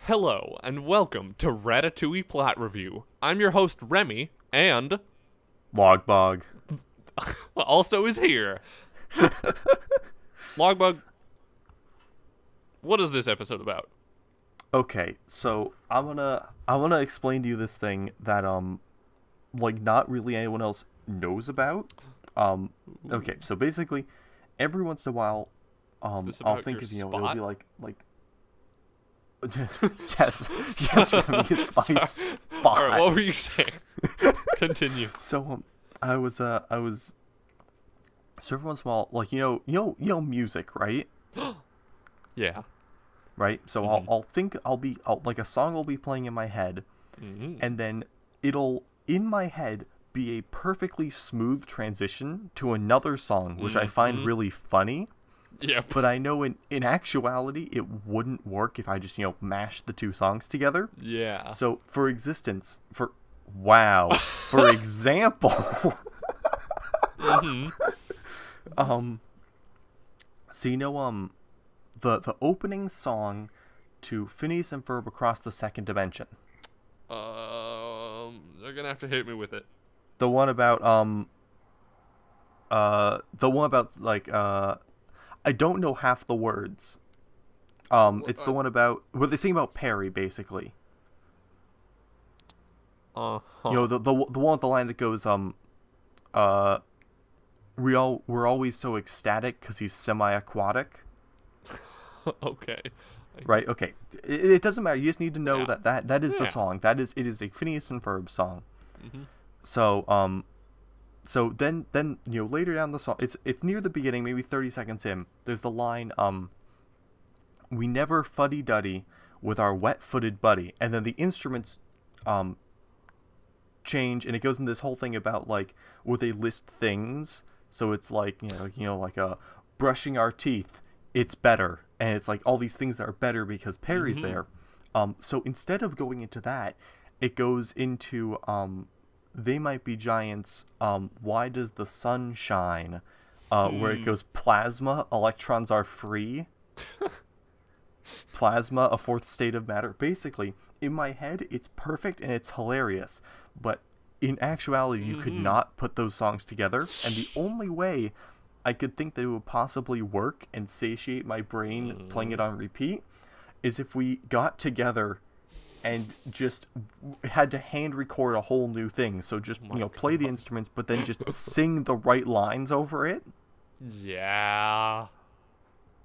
Hello, and welcome to Ratatouille Plot Review. I'm your host, Remy, and Logbog. also is here. Logbug, what is this episode about? Okay, so I wanna explain to you this thing that like not really anyone else knows about. Okay, so basically, every once in a while, Is this I'll about think your of it'll spot? be like yes, Remy, it's my Alright, what spot. were you saying? Continue. So I was so every once in a while, like you know music, right? Yeah. Right? So I'll like a song will be playing in my head, Mm-hmm. and then it'll in my head be a perfectly smooth transition to another song, which I find really funny. Yep. But I know in actuality it wouldn't work if I just mashed the two songs together. Yeah. So for example, Mm-hmm. um, so the opening song to Phineas and Ferb Across the Second Dimension. They're gonna have to hit me with it. The one about I don't know half the words. It's the one about what they sing about Perry, basically. Uh-huh. You know, the one with the line that goes we're always so ecstatic because he's semi-aquatic. Okay. Right? Okay. It doesn't matter. You just need to know Yeah. that is the Yeah. song. It is a Phineas and Ferb song. Mm-hmm. So then later down the song, it's near the beginning, maybe 30 seconds in. There's the line we never fuddy duddy with our wet-footed buddy, and then the instruments change, and it goes in this whole thing about like where they list things. So it's like like brushing our teeth, it's better, and it's like all these things that are better because Perry's there. So instead of going into that, it goes into they might be giants. Why does the sun shine? Where it goes plasma, electrons are free. Plasma, a fourth state of matter. Basically, in my head, it's perfect and it's hilarious. But in actuality, you could not put those songs together. And the only way I could think that it would possibly work and satiate my brain playing it on repeat is if we got together and just had to hand record a whole new thing. So just play the instruments, but then just sing the right lines over it. Yeah.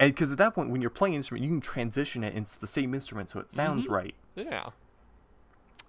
And because at that point, when you're playing an instrument, you can transition it, and it's the same instrument, so it sounds right. Yeah.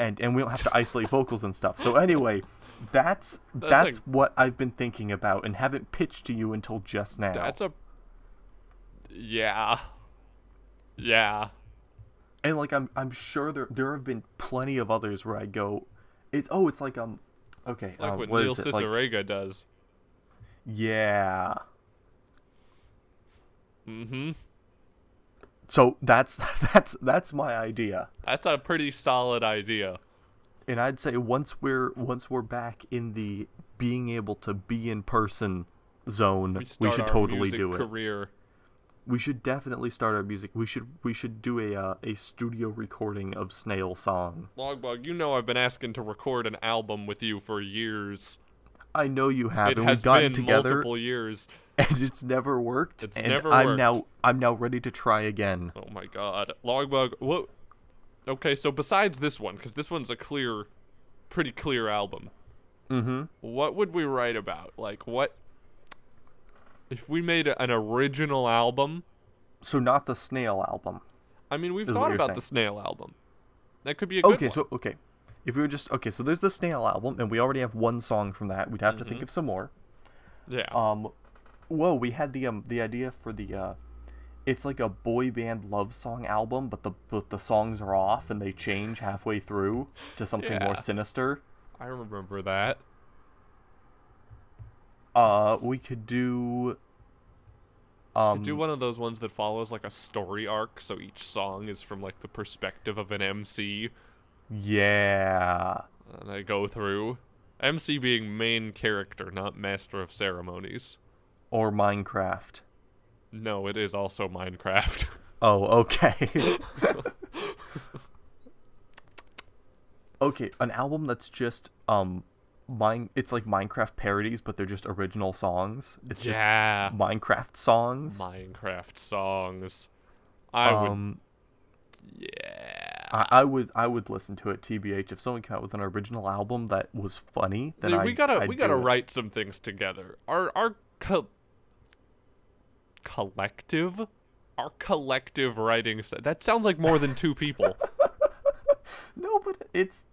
And we don't have to isolate vocals and stuff. So anyway, that's That's what I've been thinking about and haven't pitched to you until just now. Yeah. Yeah. And like I'm sure there have been plenty of others where I go, it's like okay, Like what what Neil is it? Like, Cicerega does. yeah. Mm-hmm. So that's my idea. That's a pretty solid idea. And I'd say once we're back in the being able to be in person zone, we should our totally music do it. career. We should definitely start our music. We should do a studio recording of Snail Song. Logbug, you know I've been asking to record an album with you for years. I know you have, It and has we've gotten been together, multiple years. and it's never worked. It's and never I'm worked. I'm now ready to try again. Oh my god. Logbug, what? Okay, so besides this one, because this one's a pretty clear album. Mm-hmm. What would we write about? Like, what? If we made an original album? So not the Snail album. I mean, we've Is what thought you're about saying. the Snail album. That could be a good Okay, one. so if we were just so there's the Snail album, and we already have one song from that. We'd have to think of some more. Yeah. Whoa, we had the idea for the it's like a boy band love song album, but the songs are off and they change halfway through to something more Yeah. sinister. I remember that. We could do Could do one of those ones that follows like a story arc, so each song is from like the perspective of an MC, yeah. and they go through. MC being main character, not master of ceremonies. Or Minecraft. No, it is also Minecraft. Oh, okay. Okay, an album that's just it's like Minecraft parodies, but they're just original songs. It's just Yeah. Minecraft songs. Minecraft songs. I would. Um, Yeah. I would listen to it. TBH, if someone came out with an original album that was funny, then See, I'd we gotta do it. write some things together. Our collective, our collective writing. That sounds like more than two people. No, but it's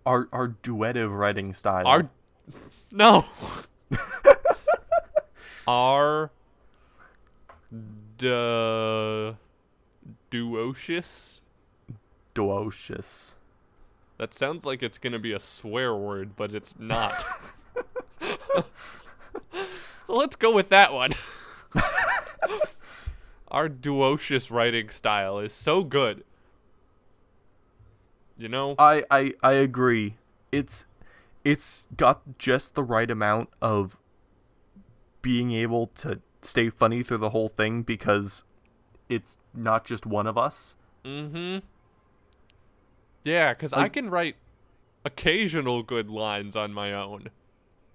our duettive writing style. Our no. Our duocious. Duocious. That sounds like it's gonna be a swear word, but it's not. So let's go with that one. Our duocious writing style is so good. You know? I agree. It's got just the right amount of being able to stay funny through the whole thing because it's not just one of us. Mm-hmm. Yeah, because I can write occasional good lines on my own.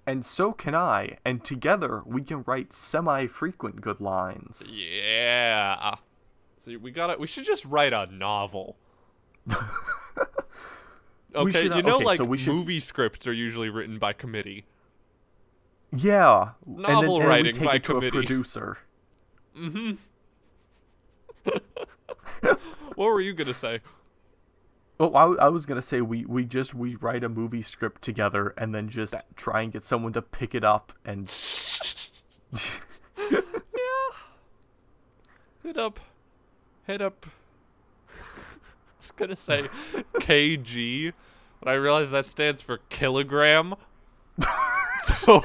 And so can I, and together we can write semi-frequent good lines. Yeah. See, we should just write a novel. Okay, movie scripts are usually written by committee. Yeah. Novel and then writing we take by it to committee. a producer. Mm-hmm. What were you gonna say? Oh, I was gonna say we write a movie script together and then just try and get someone to pick it up and Yeah. Hit up. I was gonna say KG, but I realized that stands for kilogram. So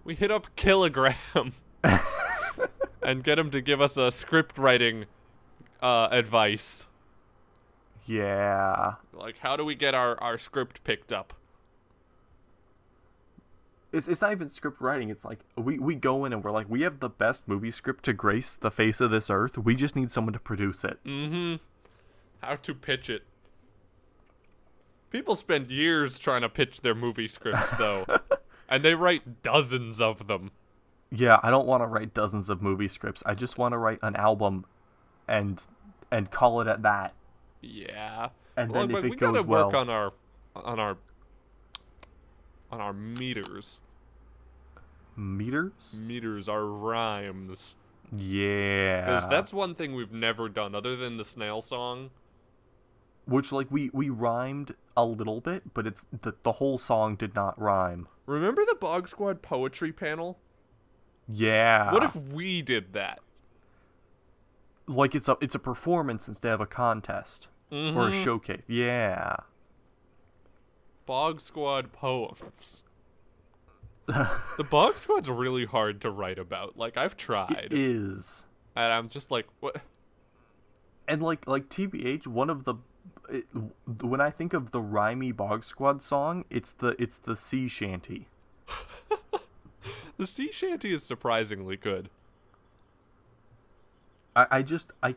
we hit up kilogram and get him to give us a script writing advice. Yeah. Like, how do we get our script picked up? It's not even script writing. It's like we go in and we're like, we have the best movie script to grace the face of this earth. We just need someone to produce it. Mm-hmm. How to pitch it. People spend years trying to pitch their movie scripts, though. And they write dozens of them. Yeah, I don't want to write dozens of movie scripts. I just want to write an album and call it at that. Yeah. And then if it we goes gotta well, work on our meters. Meters, our rhymes. Yeah. Because that's one thing we've never done, other than the snail song. Which, like, we rhymed a little bit, but it's the whole song did not rhyme. Remember the Bog Squad poetry panel? Yeah. What if we did that? Like, it's a performance instead of a contest. Mm-hmm. Or a showcase. Yeah. Bog Squad poems. The Bog Squad's really hard to write about. Like, I've tried. It is. And I'm just like, what? And like TBH, when I think of the rhymey Bog Squad song, it's the sea shanty. The sea shanty is surprisingly good. I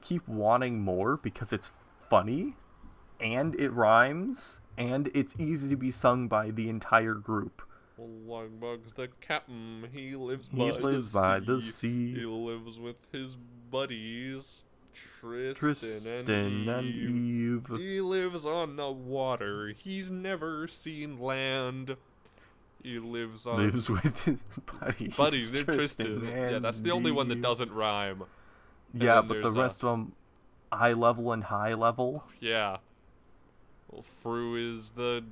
keep wanting more because it's funny, and it rhymes, and it's easy to be sung by the entire group. Longbug's the captain. He lives by the sea. He lives with his buddies, Tristan and Eve. He lives on the water. He's never seen land. He lives with his buddies Tristan. Yeah, that's the only one that doesn't rhyme. Yeah, but the rest of them, eye level and high level. Yeah. Well, Fru is the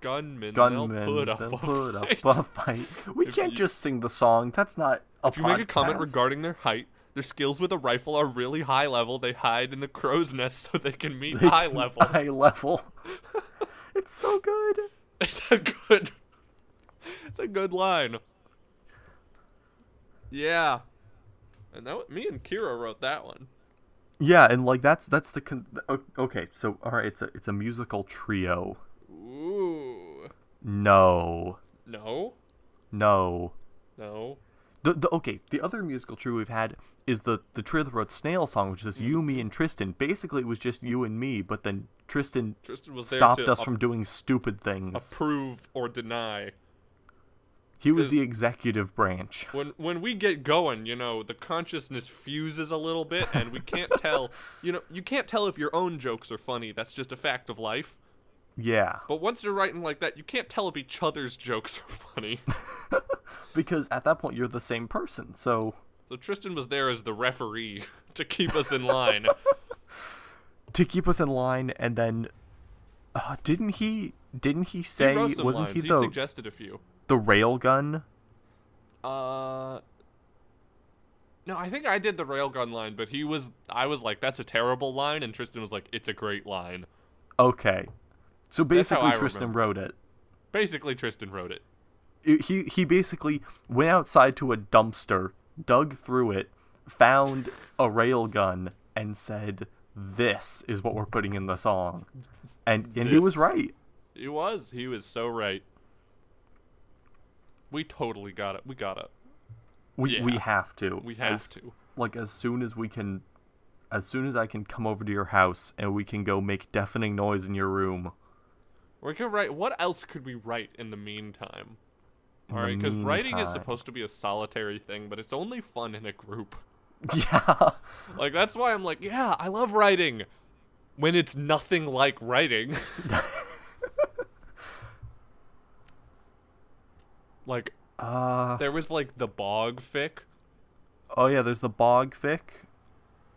gunman. They'll put up a fight. We can't just sing the song. That's not a podcast. If you make a comment regarding their height, their skills with a rifle are really high level. They hide in the crow's nest so they can meet eye level. Eye level. It's so good. It's a good line. Yeah. And me and Kira wrote that one. Yeah, and like that's the okay. So all right, it's a musical trio. Ooh. No. No. No. No. The other musical tree we've had is the Tree of the Road Snail song, which is you, me, and Tristan. Basically, it was just you and me, but then Tristan was there stopped to us from doing stupid things. approve or deny. He was the executive branch. When we get going, you know, the consciousness fuses a little bit, and we can't tell. You know, you can't tell if your own jokes are funny. That's just a fact of life. Yeah. But once you're writing like that, you can't tell if each other's jokes are funny. Because at that point, you're the same person, so... So Tristan was there as the referee to keep us in line. To keep us in line, and then... didn't he say... He wrote some wasn't lines. he He suggested a few. the railgun? No, I think I did the railgun line, but I was like, that's a terrible line, and Tristan was like, it's a great line. Okay. So basically Tristan remember. wrote it. Basically Tristan wrote it. He basically went outside to a dumpster, dug through it, found a railgun, and said, this is what we're putting in the song. And he was right. He was so right. We totally got it. We got it. We have to. We have to. Like, as soon as I can come over to your house and we can go make deafening noise in your room. We could write. What else could we write in the meantime? All right, because writing is supposed to be a solitary thing, but it's only fun in a group. Yeah. Like, that's why I'm like, yeah, I love writing. When it's nothing like writing. Like, there was, like, the bog fic. Oh, yeah, there's the bog fic.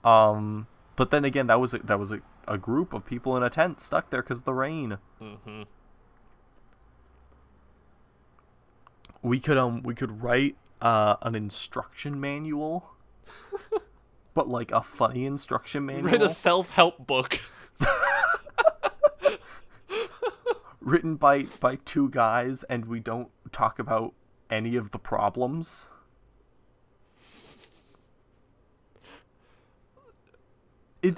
But then again, that was a group of people in a tent stuck there because of the rain. Mm-hmm. We could write an instruction manual, but like a funny instruction manual. Write a self-help book. Written by two guys, and we don't talk about any of the problems.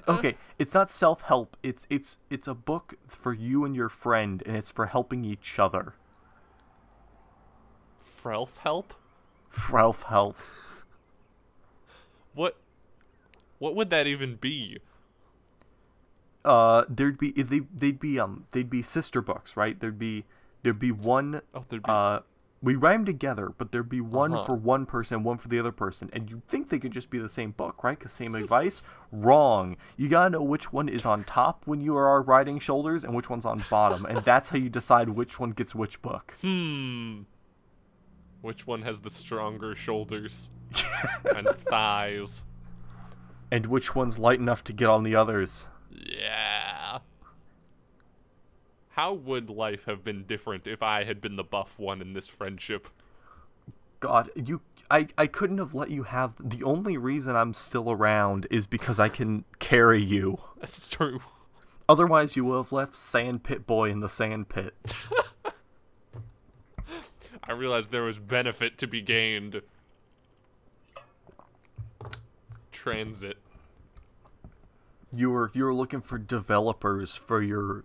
Okay, it's not self-help. It's a book for you and your friend, and it's for helping each other. Frelf help? Frelf help. What would that even be? They'd be sister books, right? There'd be one. Oh, there'd be. We rhyme together, but there'd be one for one person, one for the other person, and you'd think they could just be the same book, right? Because same advice. Wrong. You gotta know which one is on top when you are riding shoulders, and which one's on bottom, and that's how you decide which one gets which book. Which one has the stronger shoulders and thighs? And which one's light enough to get on the others? Yeah. How would life have been different if I had been the buff one in this friendship? God, I couldn't have let you have... The only reason I'm still around is because I can carry you. That's true. Otherwise, you would have left Sandpit Boy in the sandpit. I realized there was benefit to be gained. Transit. You were looking for developers for your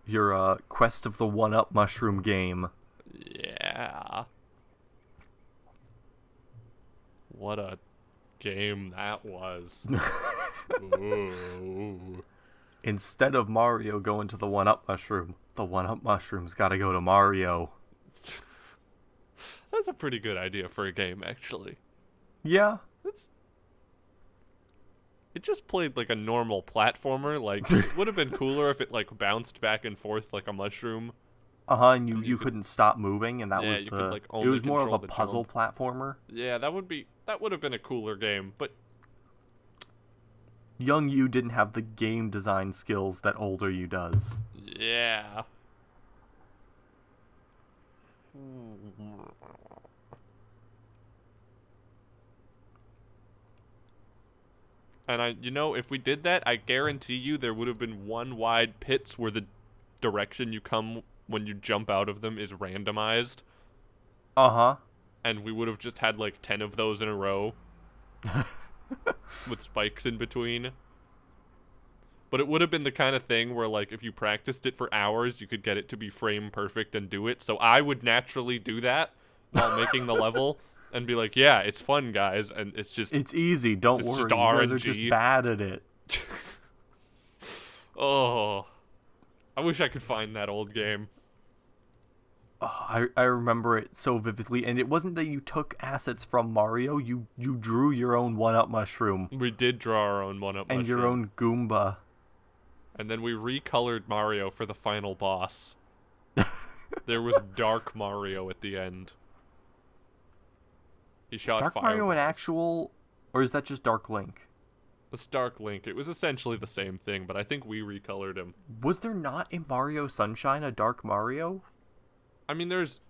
Quest of the One-Up Mushroom game. Yeah. What a game that was. Ooh. Instead of Mario going to the One-Up Mushroom, the One-Up Mushroom's gotta go to Mario. That's a pretty good idea for a game, actually. Yeah. It just played like a normal platformer. Like, it would have been cooler if it like bounced back and forth like a mushroom. And you couldn't stop moving, and that was you could, like, only it was more of control a the puzzle jump. platformer. Yeah, that would have been a cooler game, but young you didn't have the game design skills that older you does. yeah. And if we did that, I guarantee you there would have been one wide pits where the direction you come when you jump out of them is randomized. And we would have just had like 10 of those in a row. With spikes in between. But it would have been the kind of thing where like if you practiced it for hours, you could get it to be frame perfect and do it. So I would naturally do that while making the level. and be like, yeah, it's fun, guys, and It's easy. Don't it's worry. just You guys are RNG. just bad at it. Oh, I wish I could find that old game. Oh, I remember it so vividly, and it wasn't that you took assets from Mario. You drew your own one-up mushroom We did draw our own one-up and mushroom. your own Goomba. And then we recolored Mario for the final boss. There was Dark Mario at the end. He Is shot Dark fireballs. Mario an actual, or is that just Dark Link? It's Dark Link. It was essentially the same thing, but I think we recolored him. Was there not in Mario Sunshine a Dark Mario? I mean, there's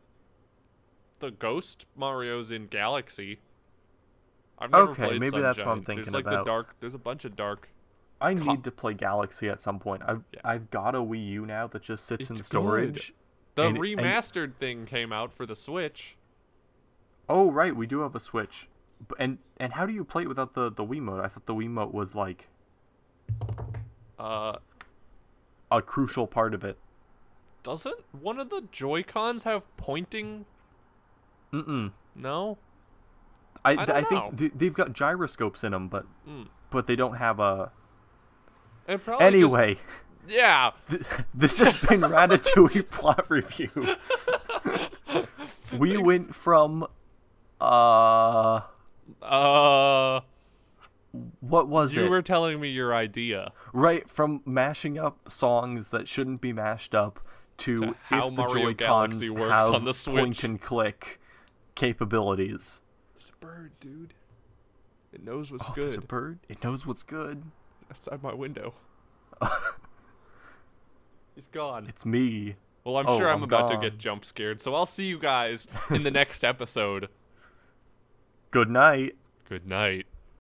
the Ghost Mario's in Galaxy. I've never Okay, played maybe Sunshine. that's what I'm thinking There's like about. the dark. There's a bunch of dark. I need to play Galaxy at some point. I've got a Wii U now that just sits in It's storage. The And- remastered thing came out for the Switch. Oh right, we do have a Switch. And how do you play it without the Wiimote? I thought the Wiimote was like Uh, a crucial part of it. doesn't one of the Joy-Cons have pointing? Mm-mm. No. I don't think they've got gyroscopes in them, but they don't have a. It probably Anyway, yeah. this has been Ratatouille plot review. We went from what was it? You were telling me your idea. Right, from mashing up songs that shouldn't be mashed up to how if the Mario Joy-Cons Galaxy works have on the Switch. point and click capabilities. There's a bird, dude. It knows what's Oh, good. there's a bird. It knows what's good. Outside my window. He's gone. It's me. Well, I'm Oh, sure I'm I'm about to gone. get jump scared, so I'll see you guys in the next episode. Good night. Good night.